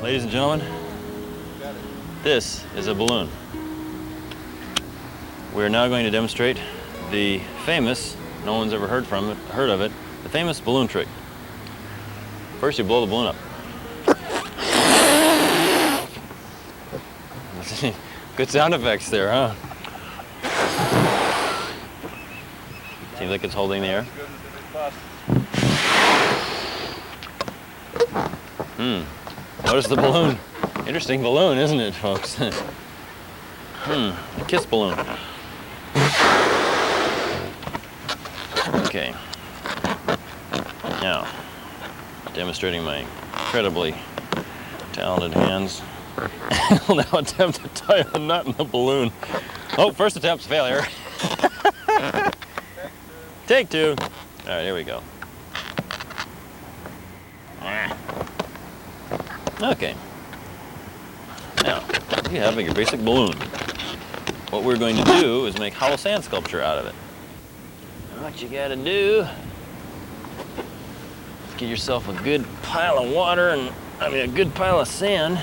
Ladies and gentlemen, this is a balloon. We're now going to demonstrate the famous, no one's ever heard of it, the famous balloon trick. First, you blow the balloon up. Good sound effects there, huh? Seems like it's holding the air. Notice the balloon. Interesting balloon, isn't it, folks? A kiss balloon. Okay. Now, demonstrating my incredibly talented hands. I'll now attempt to tie a nut in the balloon. Oh, first attempt's failure. Take two. All right, here we go. Okay. Now, you have your basic balloon. What we're going to do is make hollow sand sculpture out of it. And what you gotta do is get yourself a good pile of water and, a good pile of sand.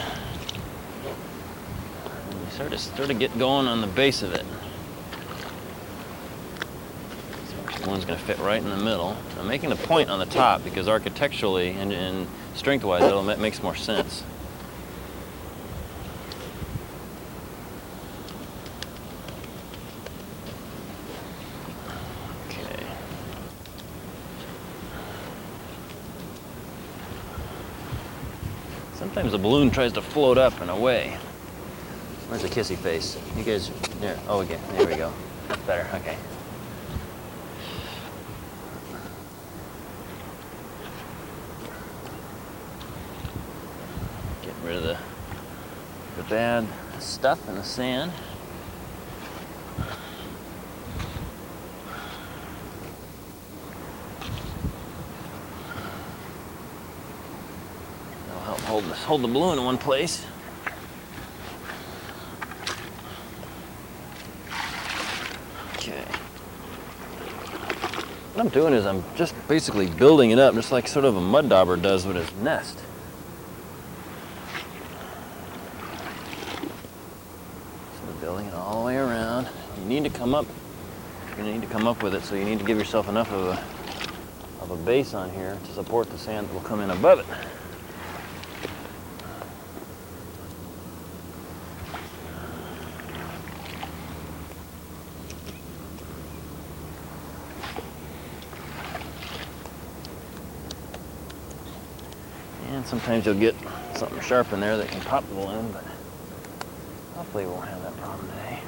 And you sort of get going on the base of it. So one's gonna fit right in the middle. I'm making a point on the top because architecturally and strength-wise, it makes more sense. Okay. Sometimes the balloon tries to float up and away. Where's the kissy face? You guys, there. Oh, again. There we go. That's better. Okay. Rid of the bad stuff in the sand. That'll help hold the balloon in one place. Okay. What I'm doing is I'm just basically building it up, just like sort of a mud dauber does with his nest. Building it all the way around. You need to come up. You're going to need to come up with it, so you need to give yourself enough of a base on here to support the sand that will come in above it. And sometimes you'll get something sharp in there that can pop the balloon, but hopefully we won't have that problem today.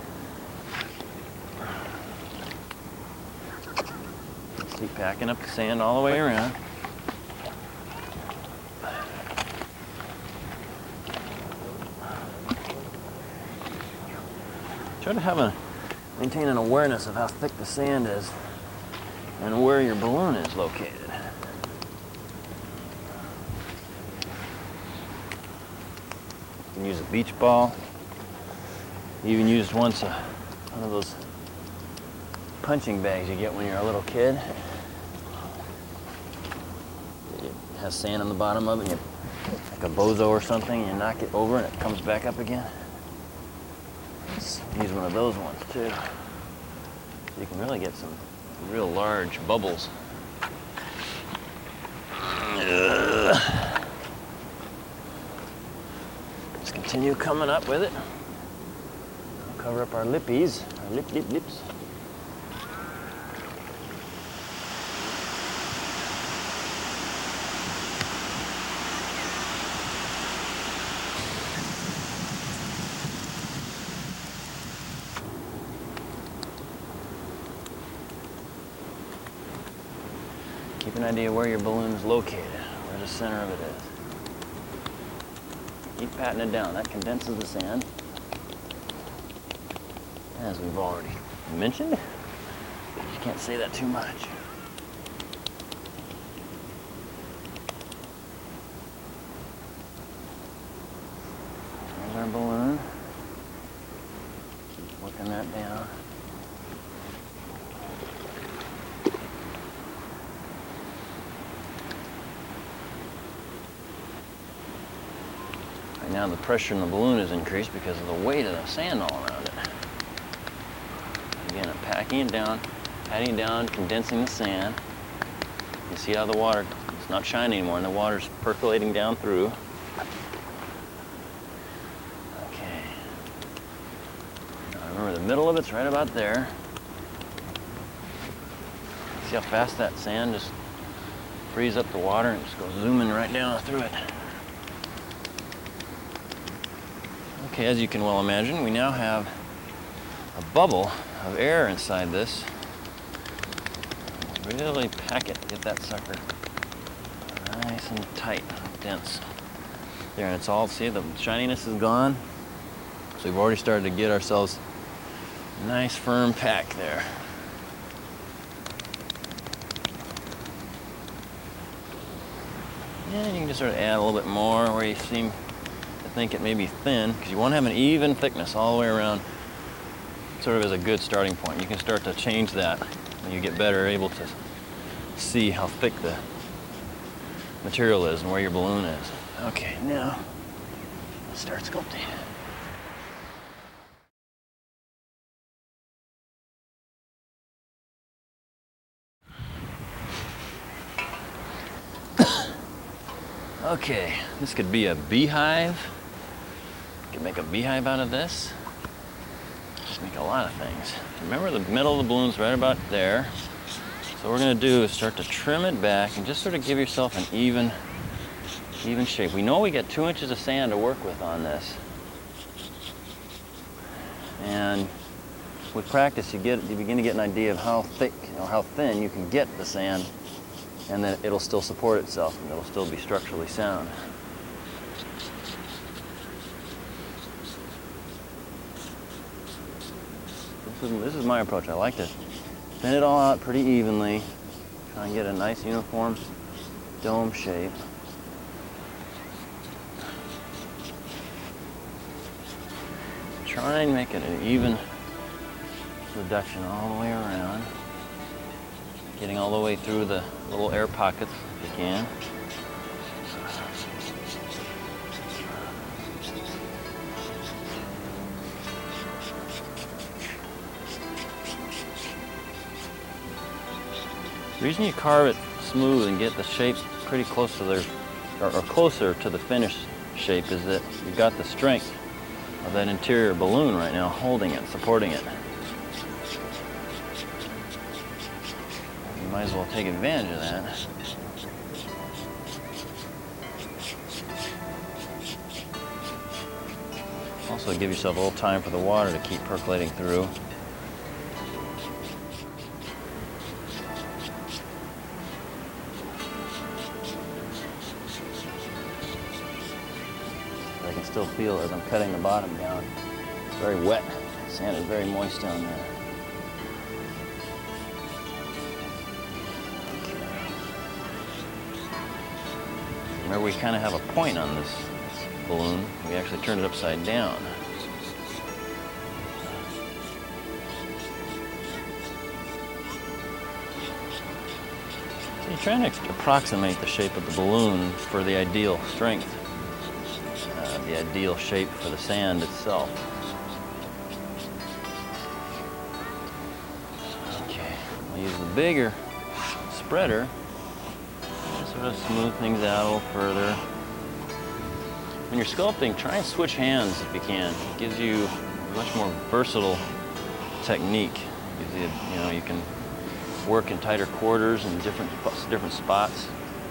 Let's keep packing up the sand all the way around. Try to maintain an awareness of how thick the sand is and where your balloon is located. You can use a beach ball. Even used once one of those punching bags you get when you're a little kid. It has sand on the bottom of it, and you, like a bozo or something, and you knock it over and it comes back up again. Let's use one of those ones too. So you can really get some real large bubbles. Let's continue coming up with it. Cover up our lippies, our lips. Keep an idea where your balloon is located, where the center of it is. Keep patting it down. That condenses the sand. As we've already mentioned, you can't say that too much. There's our balloon. Keep working that down. now the pressure in the balloon is increased because of the weight of the sand all around it. Again, I'm packing it down, patting it down, condensing the sand. You see how the water, it's not shiny anymore, and the water's percolating down through. Okay. Now remember, the middle of it's right about there. See how fast that sand just frees up the water and just goes zooming right down through it. Okay, as you can well imagine, we now have a bubble of air inside this. Really pack it, get that sucker nice and tight, dense. There, and it's all, see, the shininess is gone. So we've already started to get ourselves a nice firm pack there. And you can just sort of add a little bit more where you seem to think it may be thin, because you want to have an even thickness all the way around, sort of as a good starting point. You can start to change that when you get better able to see how thick the material is and where your balloon is. Okay, now let's start sculpting. Okay, this could be a beehive. You can make a beehive out of this. Just make a lot of things. Remember, the middle of the balloon's right about there. So what we're going to do is start to trim it back and just sort of give yourself an even shape. We know we got 2 inches of sand to work with on this. And with practice, you begin to get an idea of how thick, how thin you can get the sand, and then it'll still support itself and it'll still be structurally sound. This is my approach. I like to thin it all out pretty evenly, try and get a nice uniform dome shape. Try and make it an even reduction all the way around, getting all the way through the little air pockets if you can. The reason you carve it smooth and get the shape pretty close to or closer to the finished shape is that you've got the strength of that interior balloon right now holding it, supporting it. You might as well take advantage of that. Also give yourself a little time for the water to keep percolating through. I can still feel as I'm cutting the bottom down. It's very wet. The sand is very moist down there. Remember, we kind of have a point on this balloon. We actually turned it upside down. So you're trying to approximate the shape of the balloon for the ideal strength, the ideal shape for the sand itself. Okay, I'll use the bigger spreader. Sort of smooth things out a little further. When you're sculpting, try and switch hands if you can. It gives you a much more versatile technique. You can work in tighter quarters and different spots.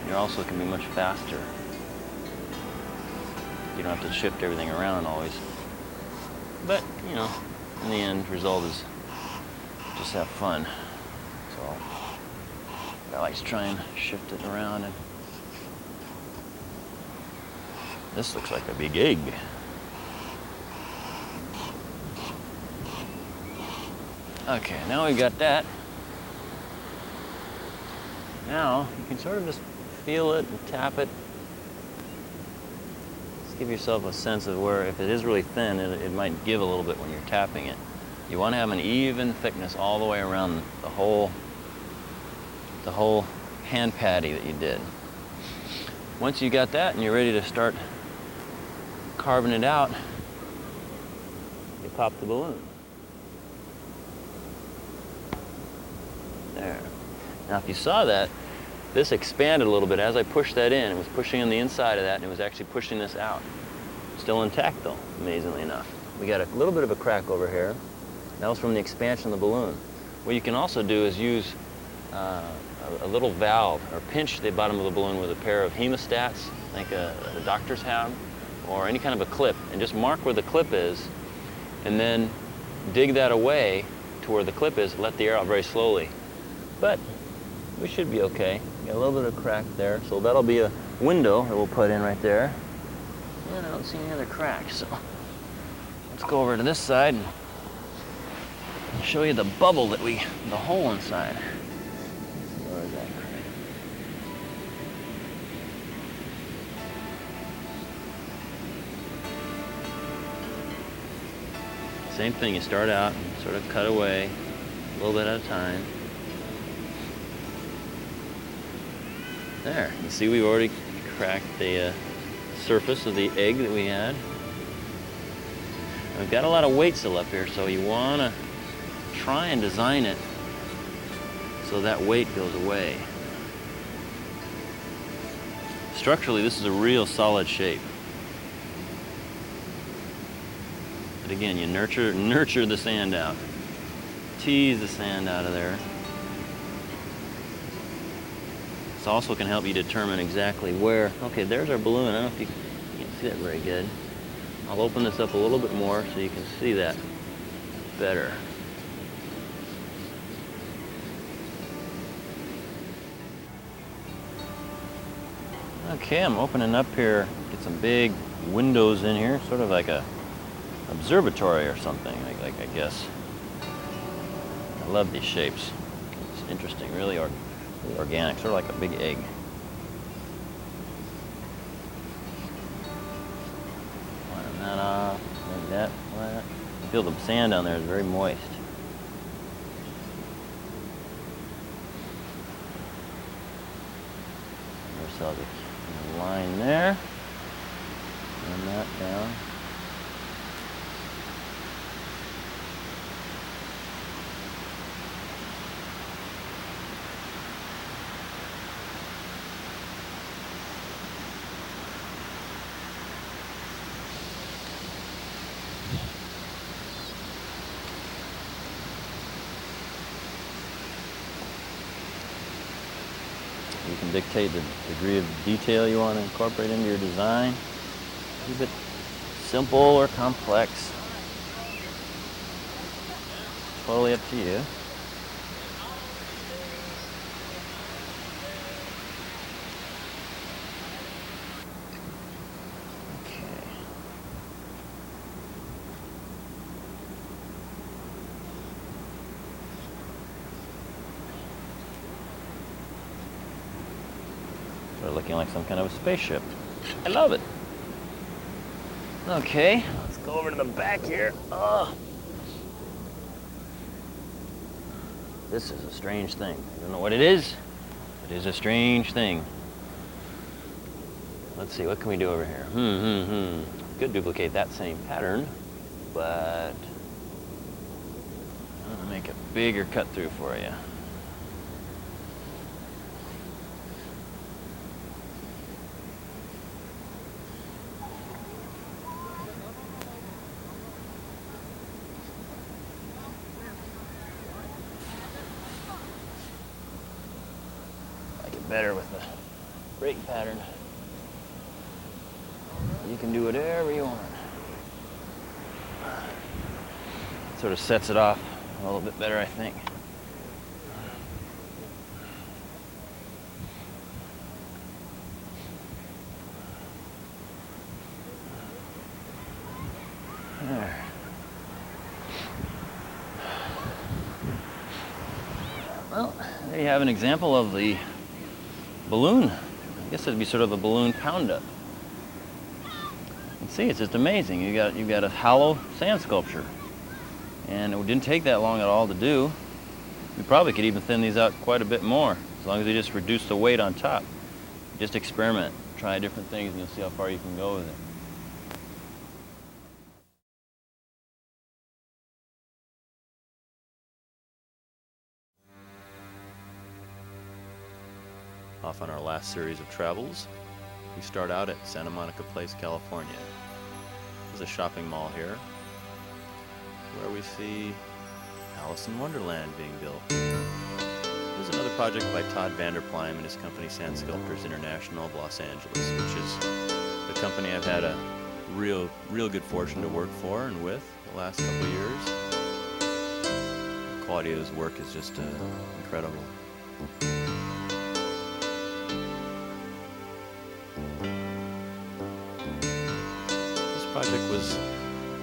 You also can be much faster. You don't have to shift everything around always. But, in the end result is just have fun. So I like to try and shift it around. And this looks like a big egg. Okay, now we've got that. Now you can sort of just feel it and tap it. Just give yourself a sense of where, if it is really thin, it might give a little bit when you're tapping it. You want to have an even thickness all the way around the whole hand patty that you did. Once you got that and you're ready to start carving it out, you pop the balloon. There. Now if you saw that, this expanded a little bit. As I pushed that in, it was pushing on the inside of that, and it was actually pushing this out. Still intact though, amazingly enough. We got a little bit of a crack over here. That was from the expansion of the balloon. What you can also do is use a little valve, or pinch the bottom of the balloon with a pair of hemostats, like the doctors have, or any kind of a clip, and just mark where the clip is, and then dig that away to where the clip is, let the air out very slowly. But we should be okay. Got a little bit of crack there, so that'll be a window that we'll put in right there. And I don't see any other cracks, so let's go over to this side and show you the bubble that the hole inside. Where is that crack? Same thing, you start out and sort of cut away a little bit at a time. There, you see we've already cracked the surface of the egg that we had. We've got a lot of weight still up here, so you want to try and design it so that weight goes away. Structurally, this is a real solid shape. But again, you nurture the sand out. Tease the sand out of there. This also can help you determine exactly where. Okay, there's our balloon. I don't know if you can see that very good. I'll open this up a little bit more so you can see that better. Okay, I'm opening up here. Get some big windows in here, sort of like a observatory or something, like I guess. I love these shapes. It's interesting, really organic, sort of like a big egg. Line that off, like that flat. You feel the sand down there is very moist. There's a line there, and that down. You can dictate the degree of detail you want to incorporate into your design. Keep it simple or complex. Totally up to you. Okay. Looking like some kind of a spaceship. I love it. Okay, let's go over to the back here. Oh. This is a strange thing. I don't know what it is. It is a strange thing. Let's see, what can we do over here? Could duplicate that same pattern, but I'm gonna make a bigger cut through for you. Better with the brake pattern. You can do whatever you want. Sort of sets it off a little bit better, I think. There. Well, there you have an example of the balloon. I guess it'd be sort of a balloon pound-up. You can see it's just amazing. You've got a hollow sand sculpture, and it didn't take that long at all to do. You probably could even thin these out quite a bit more, as long as you just reduce the weight on top. Just experiment, try different things, and you'll see how far you can go with it. off on our last series of travels. We start out at Santa Monica Place, California. There's a shopping mall here where we see Alice in Wonderland being built. There's another project by Todd Vanderpleim and his company Sculptors International of Los Angeles, which is the company I've had a real good fortune to work for and with the last couple of years. The quality of his work is just incredible. This project was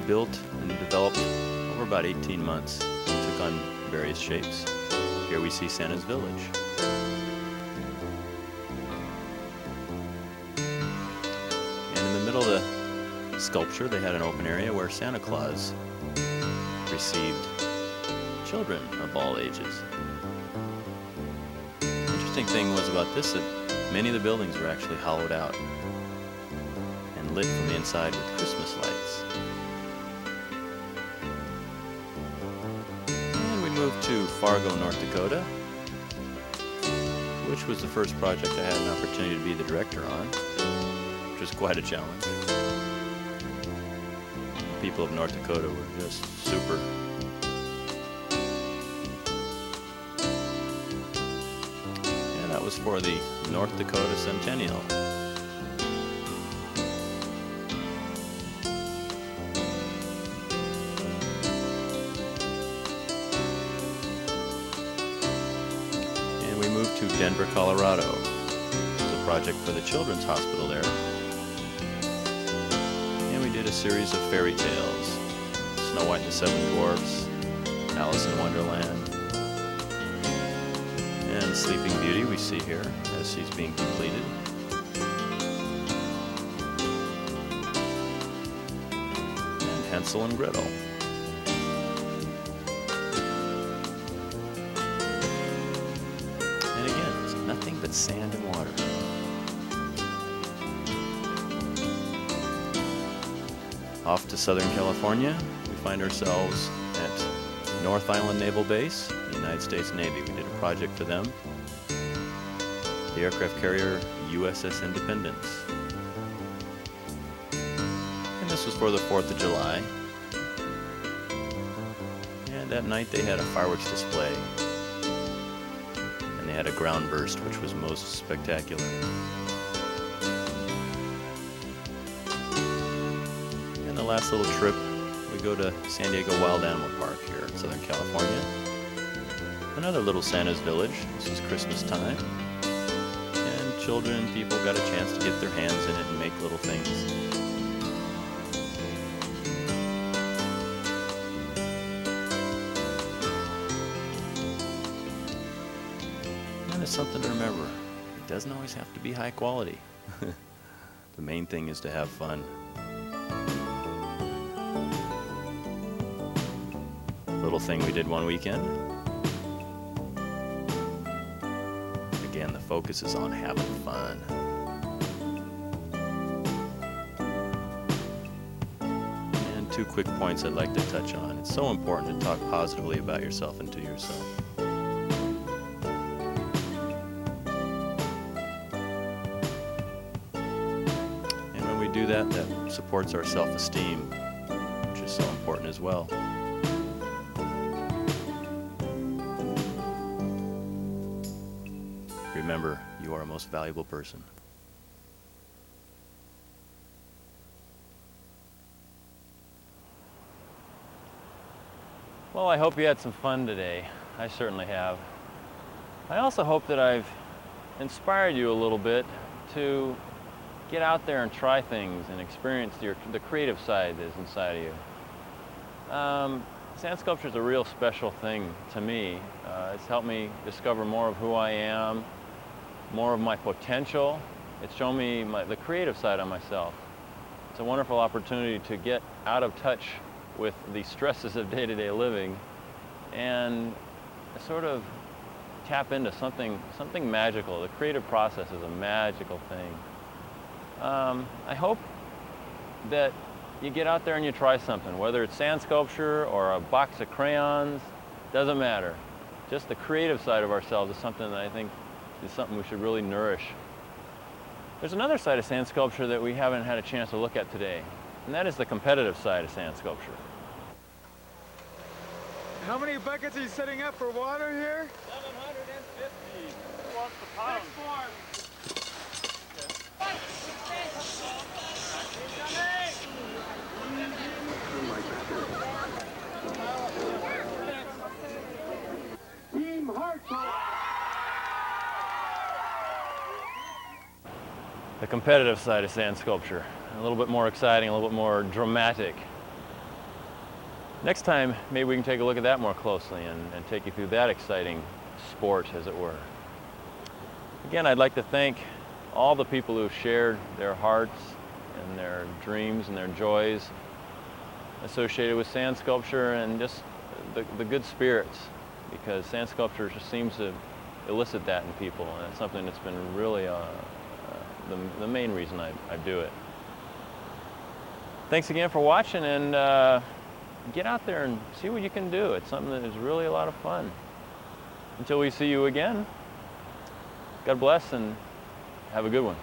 built and developed over about 18 months. It took on various shapes. Here we see Santa's Village. And in the middle of the sculpture, they had an open area where Santa Claus received children of all ages. The interesting thing was about this that many of the buildings were actually hollowed out and lit from the inside with Christmas lights. And we moved to Fargo, North Dakota, which was the first project I had an opportunity to be the director on, which was quite a challenge. The people of North Dakota were just super. And that was for the North Dakota Centennial. And we moved to Denver, Colorado. This was a project for the Children's Hospital there. And we did a series of fairy tales. Snow White and the Seven Dwarfs, Alice in Wonderland, and Sleeping Beauty we see here as she's being completed. And Hansel and Gretel. And again, it's nothing but sand and water. Off to Southern California, we find ourselves at North Island Naval Base, the United States Navy. We did a project for them, the aircraft carrier USS Independence. And this was for the 4th of July. And that night they had a fireworks display. And they had a ground burst, which was most spectacular. And the last little trip, we go to San Diego Wild Animal Park here in Southern California. Another little Santa's Village. This is Christmas time. And children and people got a chance to get their hands in it and make little things. And it's something to remember. It doesn't always have to be high quality. The main thing is to have fun. Little thing we did one weekend. Again, the focus is on having fun. And 2 quick points I'd like to touch on. It's so important to talk positively about yourself and to yourself. And when we do that, that supports our self-esteem, which is so important as well. Remember, you are a most valuable person. Well, I hope you had some fun today. I certainly have. I also hope that I've inspired you a little bit to get out there and try things and experience the creative side that is inside of you. Sand sculpture is a real special thing to me. It's helped me discover more of who I am, more of my potential. It's shown me the creative side of myself. It's a wonderful opportunity to get out of touch with the stresses of day-to-day living and sort of tap into something magical. The creative process is a magical thing. I hope that you get out there and you try something, whether it's sand sculpture or a box of crayons, doesn't matter. Just the creative side of ourselves is something that I think is something we should really nourish. There's another side of sand sculpture that we haven't had a chance to look at today, and that is the competitive side of sand sculpture. How many buckets are you setting up for water here? 750. Who wants the pound? 6 more. Team Hardcore. The competitive side of sand sculpture, a little bit more exciting, a little bit more dramatic. Next time, maybe we can take a look at that more closely and take you through that exciting sport, as it were. Again, I'd like to thank all the people who've shared their hearts and their dreams and their joys associated with sand sculpture, and just the good spirits, because sand sculpture just seems to elicit that in people, and it's something that's been really the main reason I do it. Thanks again for watching, and get out there and see what you can do. It's something that is really a lot of fun. Until we see you again, God bless and have a good one.